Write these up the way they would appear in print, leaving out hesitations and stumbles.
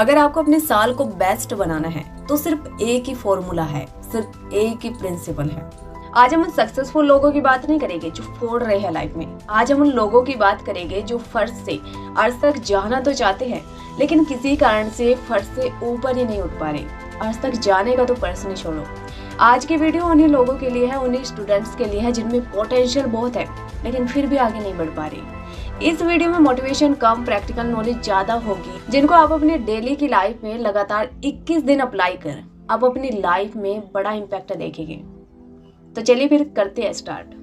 अगर आपको अपने साल को बेस्ट बनाना है तो सिर्फ एक ही फॉर्मूला है, सिर्फ एक ही प्रिंसिपल है। आज हम उन सक्सेसफुल लोगों की बात नहीं करेंगे जो फोड़ रहे हैं लाइफ में। आज हम उन लोगों की बात करेंगे जो फर्श से अर्श तक जाना तो चाहते हैं, लेकिन किसी कारण से फर्श से ऊपर ही नहीं उठ पा रहे। अर्श तक जाने का तो प्रश्न ही छोड़ो। आज की वीडियो उन्हीं लोगों के लिए है, उन्हीं स्टूडेंट्स के लिए है जिनमें पोटेंशियल बहुत है लेकिन फिर भी आगे नहीं बढ़ पा रहे। इस वीडियो में मोटिवेशन कम, प्रैक्टिकल नॉलेज ज्यादा होगी, जिनको आप अपने डेली की लाइफ में लगातार 21 दिन अप्लाई कर आप अपनी लाइफ में बड़ा इम्पैक्ट देखेंगे। तो चलिए फिर करते हैं स्टार्ट।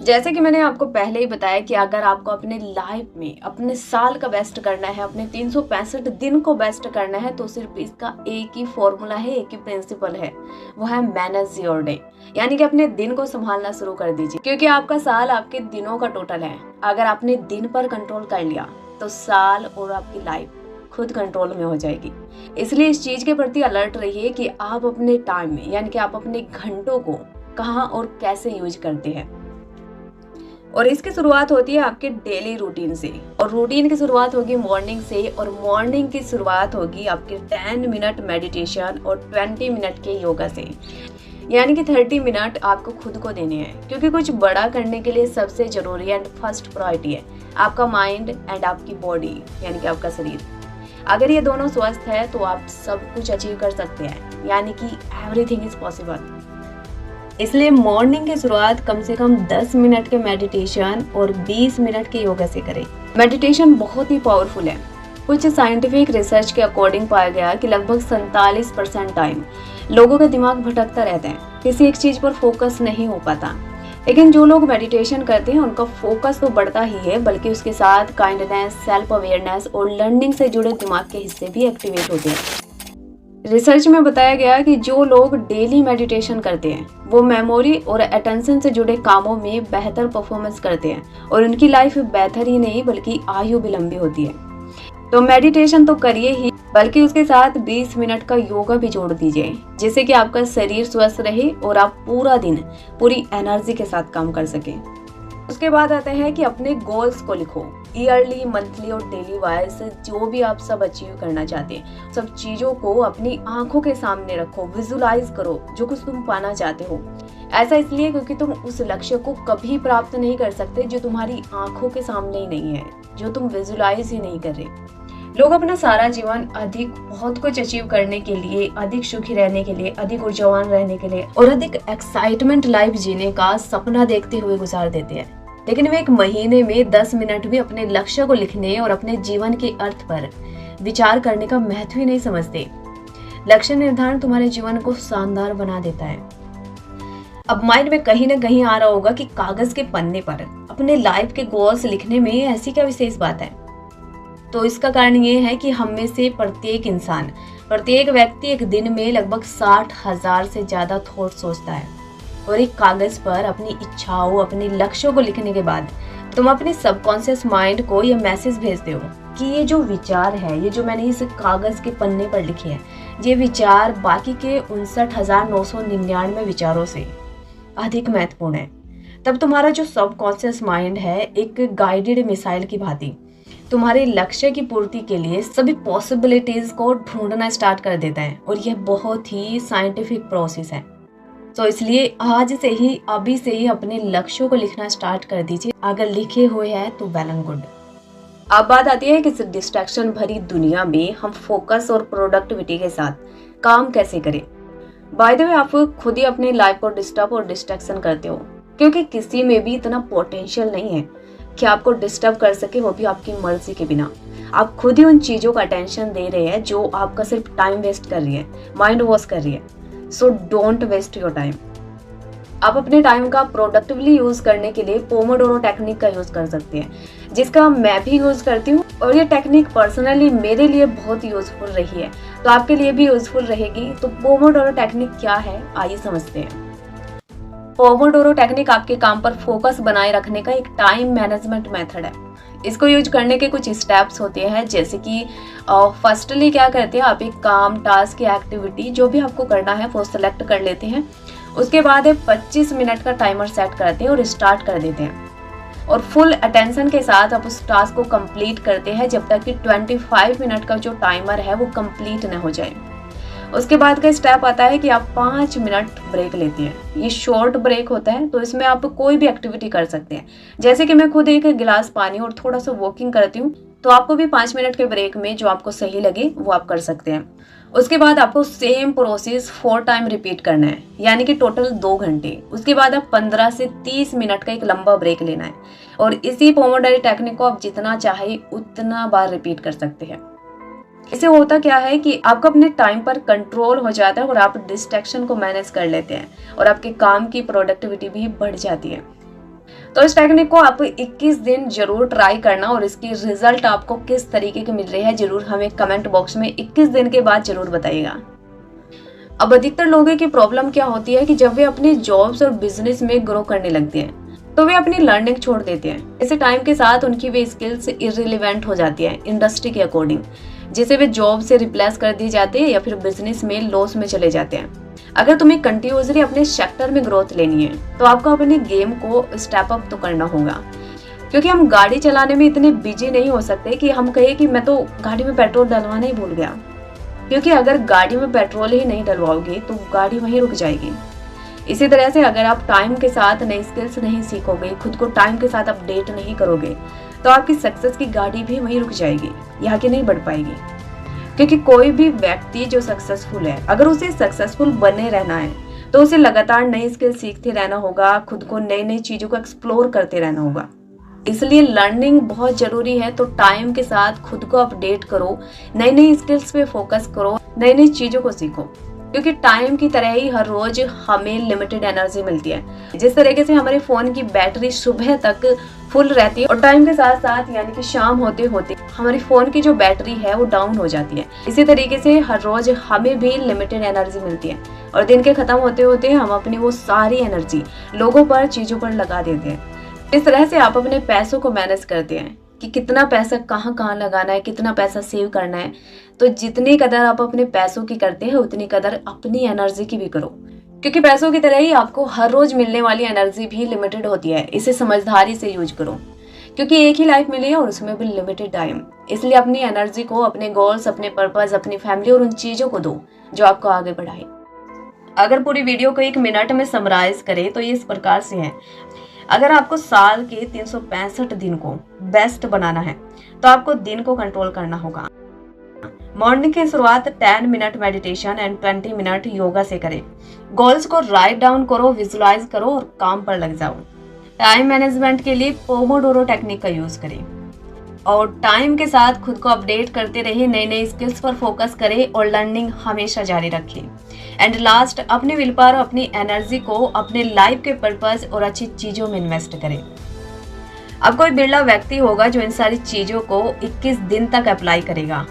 जैसे कि मैंने आपको पहले ही बताया कि अगर आपको अपने लाइफ में अपने साल का बेस्ट करना है, अपने 365 दिन को बेस्ट करना है, तो सिर्फ इसका एक ही फॉर्मूला है, एक ही प्रिंसिपल है, वो है मैनेज योर डे। यानी कि अपने दिन को संभालना शुरू कर दीजिए, क्योंकि आपका साल आपके दिनों का टोटल है। अगर आपने दिन पर कंट्रोल कर लिया तो साल और आपकी लाइफ खुद कंट्रोल में हो जाएगी। इसलिए इस चीज के प्रति अलर्ट रहिए कि आप अपने टाइम में, यानी कि आप अपने घंटों को कहाँ और कैसे यूज करते हैं। और इसकी शुरुआत होती है आपके डेली रूटीन से, और रूटीन की शुरुआत होगी मॉर्निंग से, और मॉर्निंग की शुरुआत होगी आपके 10 मिनट मेडिटेशन और 20 मिनट के योगा से। यानी कि 30 मिनट आपको खुद को देने हैं, क्योंकि कुछ बड़ा करने के लिए सबसे जरूरी एंड फर्स्ट प्रायोरिटी है आपका माइंड एंड आपकी बॉडी, यानी कि आपका शरीर। अगर ये दोनों स्वस्थ है तो आप सब कुछ अचीव कर सकते हैं, यानी कि एवरीथिंग इज पॉसिबल। इसलिए मॉर्निंग की शुरुआत कम से कम 10 मिनट के मेडिटेशन और 20 मिनट के योगा से करें। मेडिटेशन बहुत ही पावरफुल है। कुछ साइंटिफिक रिसर्च के अकॉर्डिंग पाया गया कि लगभग 47% टाइम लोगों का दिमाग भटकता रहता है, किसी एक चीज पर फोकस नहीं हो पाता। लेकिन जो लोग मेडिटेशन करते हैं उनका फोकस तो बढ़ता ही है, बल्कि उसके साथ काइंडनेस, सेल्फ अवेयरनेस और लर्निंग से जुड़े दिमाग के हिस्से भी एक्टिवेट होते हैं। रिसर्च में बताया गया कि जो लोग डेली मेडिटेशन करते हैं वो मेमोरी और अटेंशन से जुड़े कामों में बेहतर परफॉर्मेंस करते हैं, और उनकी लाइफ बेहतर ही नहीं बल्कि आयु भी लंबी होती है। तो मेडिटेशन तो करिए ही, बल्कि उसके साथ 20 मिनट का योगा भी जोड़ दीजिए, जिससे कि आपका शरीर स्वस्थ रहे और आप पूरा दिन पूरी एनर्जी के साथ काम कर सके। उसके बाद आता है कि अपने गोल्स को लिखो, ईयरली, मंथली और डेली वाइज जो भी आप सब अचीव करना चाहते हैं, सब चीजों को अपनी आंखों के सामने रखो, विजुलाइज करो जो कुछ तुम पाना चाहते हो। ऐसा इसलिए क्योंकि तुम उस लक्ष्य को कभी प्राप्त नहीं कर सकते जो तुम्हारी आंखों के सामने ही नहीं है, जो तुम विजुलाइज ही नहीं कर रहे। लोग अपना सारा जीवन अधिक बहुत कुछ अचीव करने के लिए, अधिक सुखी रहने के लिए, अधिक ऊर्जावान रहने के लिए और अधिक एक्साइटमेंट लाइफ जीने का सपना देखते हुए गुजार देते हैं, लेकिन वे एक महीने में 10 मिनट भी अपने लक्ष्य को लिखने और अपने जीवन के अर्थ पर विचार करने का महत्व ही नहीं समझते। लक्ष्य निर्धारण तुम्हारे जीवन को शानदार बना देता है। अब माइंड में कहीं ना कहीं आ रहा होगा कि कागज के पन्ने पर अपने लाइफ के गोल्स लिखने में ऐसी क्या विशेष बात है। तो इसका कारण ये है कि हम में से प्रत्येक इंसान, प्रत्येक व्यक्ति एक दिन में लगभग 60,000 से ज्यादा थॉट सोचता है, और एक कागज पर अपनी इच्छाओं, अपने लक्ष्यों को लिखने के बाद तुम अपने सबकॉन्शियस माइंड को ये मैसेज भेजते हो कि ये जो विचार है, ये जो मैंने इस कागज के पन्ने पर लिखे हैं, ये विचार बाकी के 59,999 विचारों से अधिक महत्वपूर्ण है। तब तुम्हारा जो सबकॉन्शियस माइंड है एक गाइडेड मिसाइल की भांति तुम्हारे लक्ष्य की पूर्ति के लिए सभी पॉसिबिलिटीज को ढूंढना स्टार्ट कर देता है, और यह बहुत ही साइंटिफिक प्रोसेस है। तो इसलिए आज से ही, अभी से ही अपने लक्ष्यों को लिखना स्टार्ट कर दीजिए। अगर लिखे हुए हैं तो वेल एंड गुड। अब बात आती है कि इस डिस्ट्रैक्शन भरी दुनिया में हम फोकस और प्रोडक्टिविटी के साथ काम कैसे करें। बाय द वे, आप खुद ही अपनी लाइफ को डिस्टर्ब और डिस्ट्रैक्शन करते हो, क्योंकि किसी में भी इतना पोटेंशियल नहीं है कि आपको डिस्टर्ब कर सके, वो भी आपकी मर्जी के बिना। आप खुद ही उन चीजों का अटेंशन दे रहे हैं जो आपका सिर्फ टाइम वेस्ट कर रही है, माइंड वॉश कर रही है। So don't waste your time. आप अपने टाइम का प्रोडक्टिवली यूज करने के लिए पोमोडोरो टेक्निक का यूज कर सकते हैं, जिसका मैं भी यूज करती हूँ, और ये टेक्निक पर्सनली मेरे लिए बहुत यूजफुल रही है, तो आपके लिए भी यूजफुल रहेगी। तो पोमोडोरो टेक्निक क्या है, आइए समझते हैं। पोमोडोरो टेक्निक आपके काम पर फोकस बनाए रखने का एक टाइम मैनेजमेंट मेथड है। इसको यूज करने के कुछ स्टेप्स होते हैं, जैसे कि फर्स्टली क्या करते हैं, आप एक काम, टास्क या एक्टिविटी जो भी आपको करना है वो सिलेक्ट कर लेते हैं। उसके बाद 25 मिनट का टाइमर सेट करते हैं और स्टार्ट कर देते हैं। और फुल अटेंशन के साथ आप उस टास्क को कंप्लीट करते हैं जब तक कि 25 मिनट का जो टाइमर है वो कंप्लीट न हो जाए। उसके बाद का स्टेप आता है कि आप 5 मिनट ब्रेक लेती हैं। ये शॉर्ट ब्रेक होता है, तो इसमें आप कोई भी एक्टिविटी कर सकते हैं। जैसे कि मैं खुद एक गिलास पानी और थोड़ा सा वॉकिंग करती हूँ, तो आपको भी 5 मिनट के ब्रेक में जो आपको सही लगे वो आप कर सकते हैं। उसके बाद आपको सेम प्रोसेस 4 टाइम रिपीट करना है, यानी कि टोटल 2 घंटे। उसके बाद आप 15 से 30 मिनट का एक लंबा ब्रेक लेना है और इसी पोमोडोरो टेक्निक को आप जितना चाहे उतना बार रिपीट कर सकते हैं। इससे होता क्या है कि आपको अपने टाइम पर कंट्रोल हो जाता है और आप डिस्ट्रैक्शन को मैनेज कर लेते हैं और आपके काम की प्रोडक्टिविटी भी बढ़ जाती है। तो इस टेक्निक को आप 21 दिन जरूर ट्राई करना और इसकी रिजल्ट आपको किस तरीके के मिल रहे हैं जरूर हमें कमेंट बॉक्स में 21 दिन के बाद जरूर बताइएगा। अब अधिकतर लोगों की प्रॉब्लम क्या होती है कि जब वे अपनी जॉब्स और बिजनेस में ग्रो करने लगते हैं तो वे अपनी लर्निंग छोड़ देते हैं। इसे टाइम के साथ उनकी वे स्किल्स इररिलेवेंट हो जाती है इंडस्ट्री के अकॉर्डिंग, जिसे वे जॉब से रिप्लेस कर दिए जाते हैं या फिर बिजनेस में लॉस में चले जाते हैं। अगर तुम्हें कंटिन्यूअसली अपने सेक्टर में ग्रोथ लेनी है तो आपको अपने गेम को स्टेप अप तो करना होगा, क्योंकि हम गाड़ी चलाने में इतने बिजी नहीं हो सकते कि हम कहें कि मैं तो गाड़ी में पेट्रोल डलवाना ही भूल गया, क्योंकि अगर गाड़ी में पेट्रोल ही नहीं डलवाओगे तो गाड़ी वहीं रुक जाएगी। इसी तरह से अगर आप टाइम के साथ नई स्किल्स नहीं सीखोगे, खुद को टाइम के साथ अपडेट नहीं करोगे, तो आपकी सक्सेस की गाड़ी भी वहीं रुक जाएगी, यहाँ की नहीं बढ़ पाएगी। क्योंकि कोई भी व्यक्ति जो सक्सेसफुल है, अगर उसे सक्सेसफुल बने रहना है तो उसे लगातार नई स्किल सीखते रहना होगा, खुद को नई नई चीजों को एक्सप्लोर करते रहना होगा। इसलिए लर्निंग बहुत जरूरी है। तो टाइम के साथ खुद को अपडेट करो, नई नई स्किल्स पे फोकस करो, नई नई चीजों को सीखो, क्योंकि टाइम की तरह ही हर रोज हमें लिमिटेड एनर्जी मिलती है। जिस तरीके से हमारे फोन की बैटरी सुबह तक फुल रहती है और टाइम के साथ साथ यानी कि शाम होते होते हमारी फोन की जो बैटरी है वो डाउन हो जाती है, इसी तरीके से हर रोज हमें भी लिमिटेड एनर्जी मिलती है और दिन के खत्म होते होते हम अपनी वो सारी एनर्जी लोगों पर, चीजों पर लगा देते हैं। इस तरह से आप अपने पैसों को मैनेज करते हैं कि कितना पैसा कहाँ कहाँ लगाना है, कितना पैसा सेव करना है। तो जितनी कदर आप अपने पैसों की करते हैं उतनी कदर अपनी एनर्जी की भी करो, क्योंकि पैसों की तरह ही आपको हर रोज मिलने वाली एनर्जी भी लिमिटेड होती है। इसे समझदारी से यूज करो, क्योंकि एक ही लाइफ मिली है और उसमें भी लिमिटेड टाइम। इसलिए अपनी एनर्जी को अपने गोल्स, अपने पर्पस, अपनी फैमिली और उन चीजों को दो जो आपको आगे बढ़ाए। अगर पूरी वीडियो को 1 मिनट में समराइज करें तो ये इस प्रकार से है। अगर आपको साल के 365 दिन को बेस्ट बनाना है तो आपको दिन को कंट्रोल करना होगा। मॉर्निंग की शुरुआत 10 minute meditation and 20 minute yoga से करें। गोल्स को राइट डाउन करो, विजुलाइज करो और काम पर लग जाओ। टाइम मैनेजमेंट के लिए पोमोडोरो टेक्निक का यूज करें और टाइम के साथ खुद को अपडेट करते रहिए, नई नई स्किल्स पर फोकस करें और लर्निंग हमेशा जारी रखें। एंड लास्ट, अपने विल पावर, अपनी एनर्जी को अपने लाइफ के पर्पस और अच्छी चीजों में इन्वेस्ट करें। अब कोई बिरला व्यक्ति होगा जो इन सारी चीजों को 21 दिन तक अप्लाई करेगा,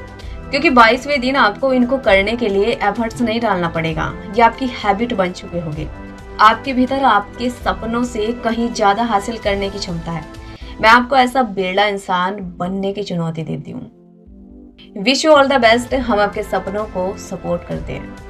क्योंकि 22वें दिन आपको इनको करने के लिए एफर्ट्स नहीं डालना पड़ेगा। ये आपकी हैबिट बन चुके होंगे। आपके भीतर आपके सपनों से कहीं ज्यादा हासिल करने की क्षमता है। मैं आपको ऐसा बिरला इंसान बनने की चुनौती देती हूँ। Wish you all the best. हम आपके सपनों को सपोर्ट करते हैं।